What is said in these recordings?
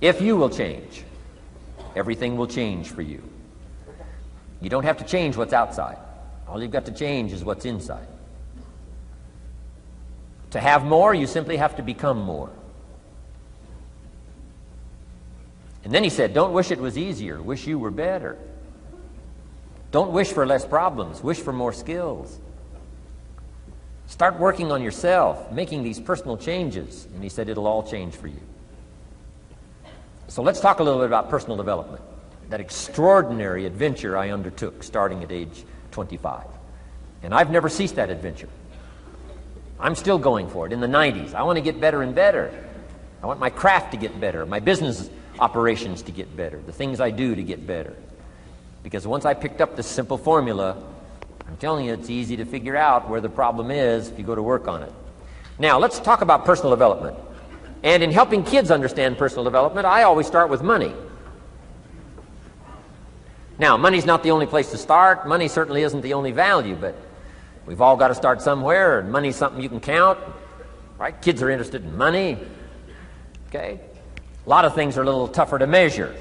If you will change, everything will change for you. You don't have to change what's outside. All you've got to change is what's inside. To have more, you simply have to become more. And then he said, don't wish it was easier. Wish you were better. Don't wish for less problems. Wish for more skills. Start working on yourself, making these personal changes. And he said it'll all change for you. So let's talk a little bit about personal development. That extraordinary adventure I undertook starting at age 25. And I've never ceased that adventure. I'm still going for it. In the 90s, I want to get better and better. I want my craft to get better, my business operations to get better, the things I do to get better. Because once I picked up this simple formula, I'm telling you, it's easy to figure out where the problem is if you go to work on it. Now, let's talk about personal development. And in helping kids understand personal development, I always start with money. Now, money's not the only place to start. Money certainly isn't the only value, but we've all got to start somewhere, and money's something you can count, right? Kids are interested in money, okay? A lot of things are a little tougher to measure,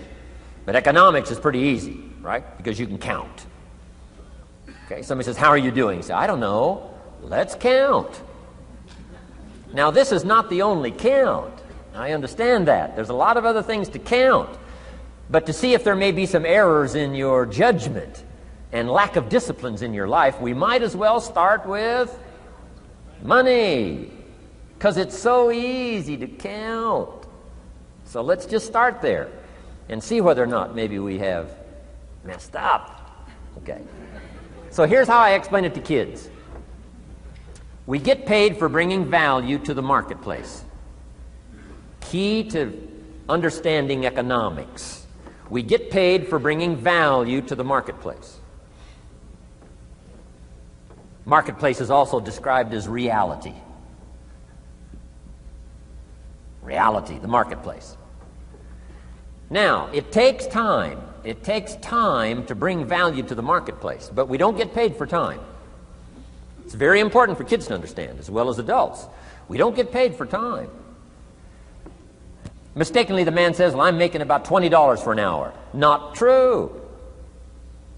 but economics is pretty easy, right? Because you can count. Okay, somebody says, how are you doing? You say, I don't know. Let's count. Now, this is not the only count. I understand that. There's a lot of other things to count. But to see if there may be some errors in your judgment and lack of disciplines in your life, we might as well start with money, because it's so easy to count. So let's just start there and see whether or not maybe we have messed up. Okay. So here's how I explain it to kids. We get paid for bringing value to the marketplace. Key to understanding economics. We get paid for bringing value to the marketplace. Marketplace is also described as reality. Reality, the marketplace. Now, it takes time. It takes time to bring value to the marketplace, but we don't get paid for time. It's very important for kids to understand, as well as adults. We don't get paid for time. Mistakenly, the man says, well, I'm making about $20 for an hour. Not true.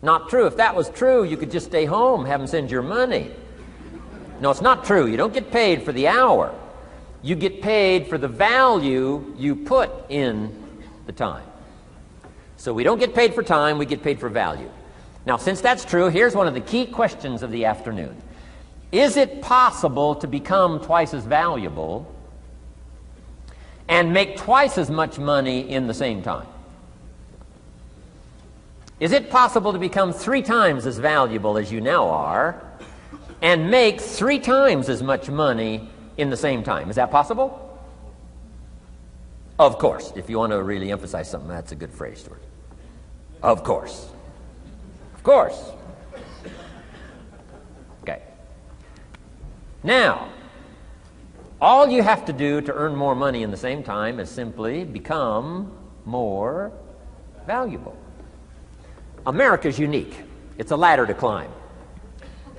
Not true. If that was true, you could just stay home, have them send your money. No, it's not true. You don't get paid for the hour. You get paid for the value you put in the time. So we don't get paid for time, we get paid for value. Now, since that's true, here's one of the key questions of the afternoon. Is it possible to become twice as valuable and make twice as much money in the same time? Is it possible to become 3 times as valuable as you now are and make 3 times as much money in the same time? Is that possible? Of course. If you want to really emphasize something, that's a good phrase, Stuart. Of course. Of course. Okay. Now, all you have to do to earn more money in the same time is simply become more valuable. America's unique. It's a ladder to climb.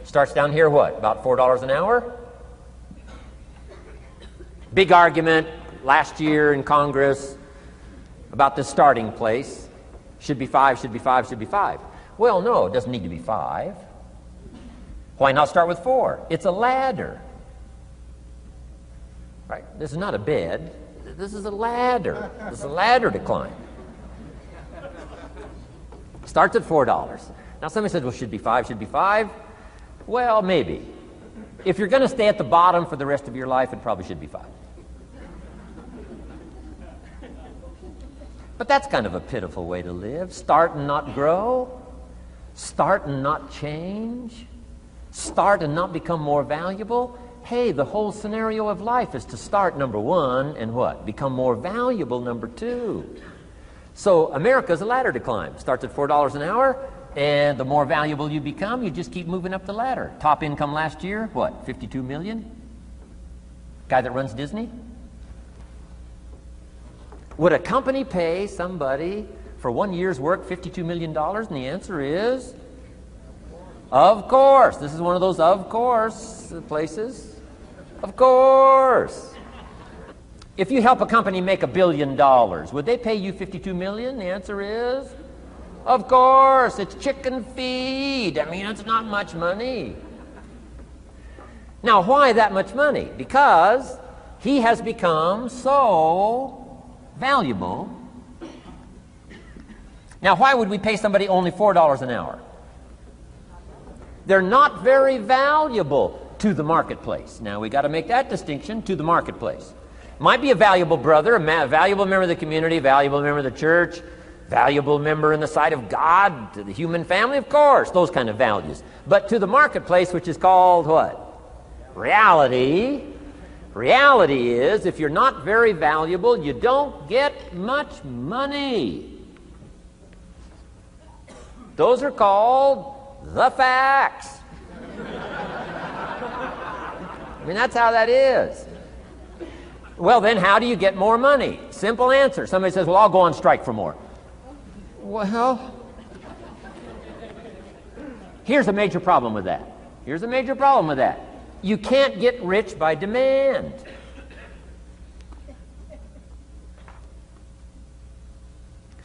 Starts down here, what, about $4 an hour? Big argument last year in Congress about the starting place. Should be 5, should be 5, should be 5. Well, no, it doesn't need to be 5. Why not start with 4? It's a ladder. Right? This is not a bed. This is a ladder. This is a ladder to climb. Starts at $4. Now somebody says, well, should be 5, should be 5. Well, maybe. If you're going to stay at the bottom for the rest of your life, it probably should be 5. But that's kind of a pitiful way to live. Start and not grow. Start and not change. Start and not become more valuable. Hey, the whole scenario of life is to start, number 1, and what? Become more valuable, number 2. So America's a ladder to climb. Starts at $4 an hour, and the more valuable you become, you just keep moving up the ladder. Top income last year, what, 52 million? Guy that runs Disney? Would a company pay somebody for 1 year's work $52 million? And the answer is, of course. This is one of those of course places. Of course. If you help a company make $1 billion, would they pay you $52 million? The answer is, of course, it's chicken feed. I mean, it's not much money. Now, why that much money? Because he has become so valuable. Now, why would we pay somebody only $4 an hour? They're not very valuable to the marketplace. Now, we got to make that distinction, to the marketplace. Might be a valuable brother, a valuable member of the community, a valuable member of the church, valuable member in the sight of God, to the human family, of course, those kind of values. But to the marketplace, which is called what? Reality. Reality is, if you're not very valuable, you don't get much money. Those are called the facts. I mean, that's how that is. Well, then, how do you get more money? Simple answer. Somebody says, well, I'll go on strike for more. Well, here's a major problem with that. Here's a major problem with that. You can't get rich by demand.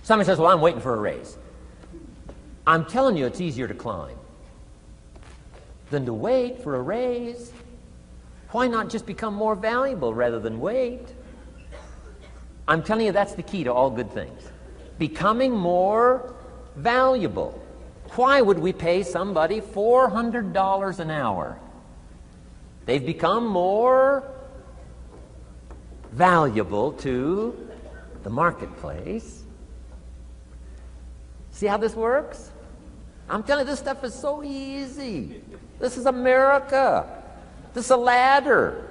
Somebody says, well, I'm waiting for a raise. I'm telling you, it's easier to climb than to wait for a raise. Why not just become more valuable rather than wait? I'm telling you, that's the key to all good things. Becoming more valuable. Why would we pay somebody $400 an hour? They've become more valuable to the marketplace. See how this works? I'm telling you, this stuff is so easy. This is America. This is a ladder.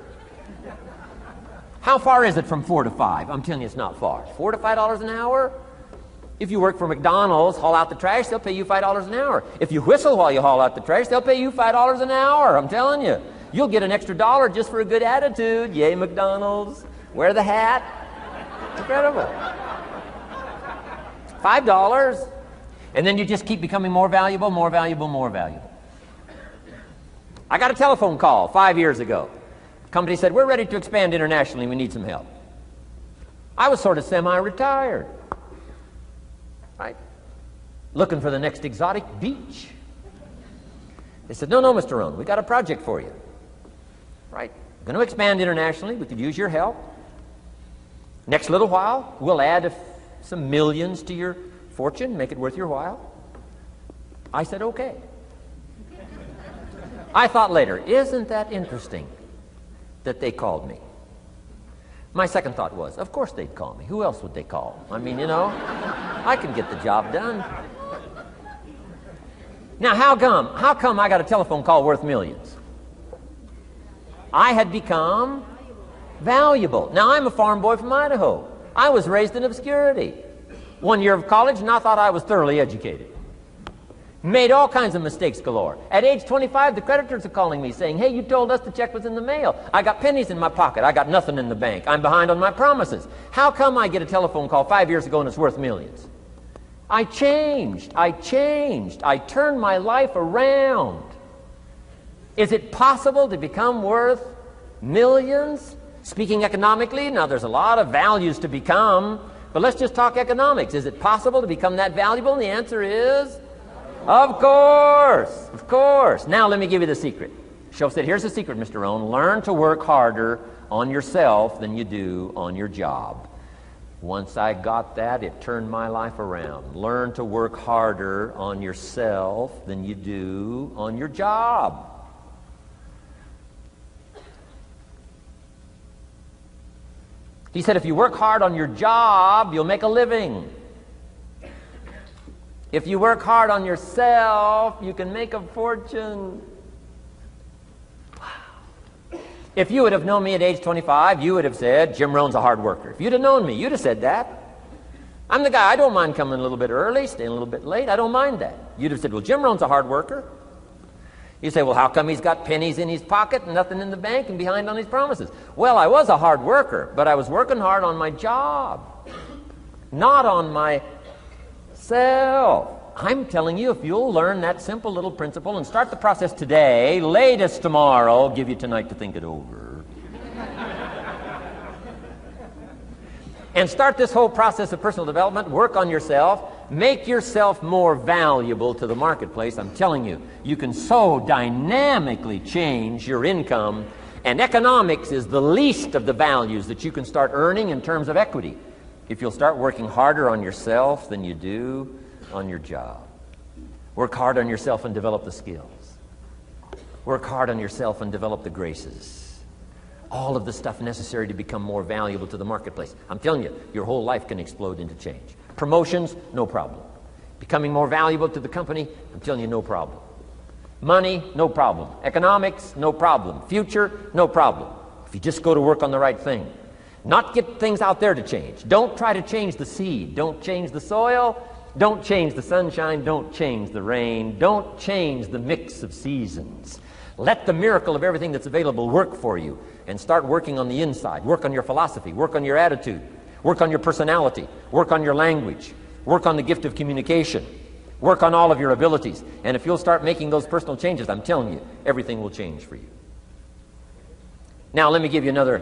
How far is it from 4 to 5? I'm telling you, it's not far. $4 to $5 an hour? If you work for McDonald's, haul out the trash, they'll pay you $5 an hour. If you whistle while you haul out the trash, they'll pay you $5 an hour. I'm telling you. You'll get an extra $1 just for a good attitude. Yay, McDonald's. Wear the hat. It's incredible. $5. And then you just keep becoming more valuable, more valuable, more valuable. I got a telephone call 5 years ago. The company said, we're ready to expand internationally. We need some help. I was sort of semi-retired. Right? Looking for the next exotic beach. They said, no, Mr. Rohn, we got a project for you. Right? We're going to expand internationally. We could use your help. Next little while, we'll add some millions to your fortune, make it worth your while. I said, okay. I thought later, isn't that interesting that they called me? My second thought was, of course they'd call me. Who else would they call? I mean, I can get the job done. Now, how come I got a telephone call worth millions? I had become valuable. Now, I'm a farm boy from Idaho. I was raised in obscurity. 1 year of college, and I thought I was thoroughly educated. Made all kinds of mistakes galore. At age 25, the creditors are calling me saying, hey, you told us the check was in the mail. I got pennies in my pocket. I got nothing in the bank. I'm behind on my promises. How come I get a telephone call 5 years ago and it's worth millions? I changed. I turned my life around. Is it possible to become worth millions? Speaking economically, now there's a lot of values to become, but let's just talk economics. Is it possible to become that valuable? And the answer is, of course, of course. Now let me give you the secret. Shoaff said, here's the secret, Mr. Rohn. Learn to work harder on yourself than you do on your job. Once I got that, it turned my life around. Learn to work harder on yourself than you do on your job. He said, if you work hard on your job, you'll make a living. If you work hard on yourself, you can make a fortune. Wow. If you would have known me at age 25, you would have said, Jim Rohn's a hard worker. If you'd have known me, you'd have said that. I'm the guy, I don't mind coming a little bit early, staying a little bit late. I don't mind that. You'd have said, well, Jim Rohn's a hard worker. You say, well, how come he's got pennies in his pocket and nothing in the bank and behind on his promises? Well, I was a hard worker, but I was working hard on my job, not on myself. I'm telling you, if you'll learn that simple little principle and start the process today, latest tomorrow, I'll give you tonight to think it over. and start this whole process of personal development, work on yourself, make yourself more valuable to the marketplace, I'm telling you, you can so dynamically change your income, and economics is the least of the values that you can start earning in terms of equity if you'll start working harder on yourself than you do on your job. Work hard on yourself and develop the skills. Work hard on yourself and develop the graces. All of the stuff necessary to become more valuable to the marketplace. I'm telling you, your whole life can explode into change. Promotions, no problem. Becoming more valuable to the company, I'm telling you, no problem. Money, no problem. Economics, no problem. Future, no problem. If you just go to work on the right thing. Not get things out there to change. Don't try to change the seed. Don't change the soil. Don't change the sunshine. Don't change the rain. Don't change the mix of seasons. Let the miracle of everything that's available work for you, and start working on the inside. Work on your philosophy. Work on your attitude. Work on your personality. Work on your language. Work on the gift of communication. Work on all of your abilities. And if you'll start making those personal changes, I'm telling you, everything will change for you. Now, let me give you another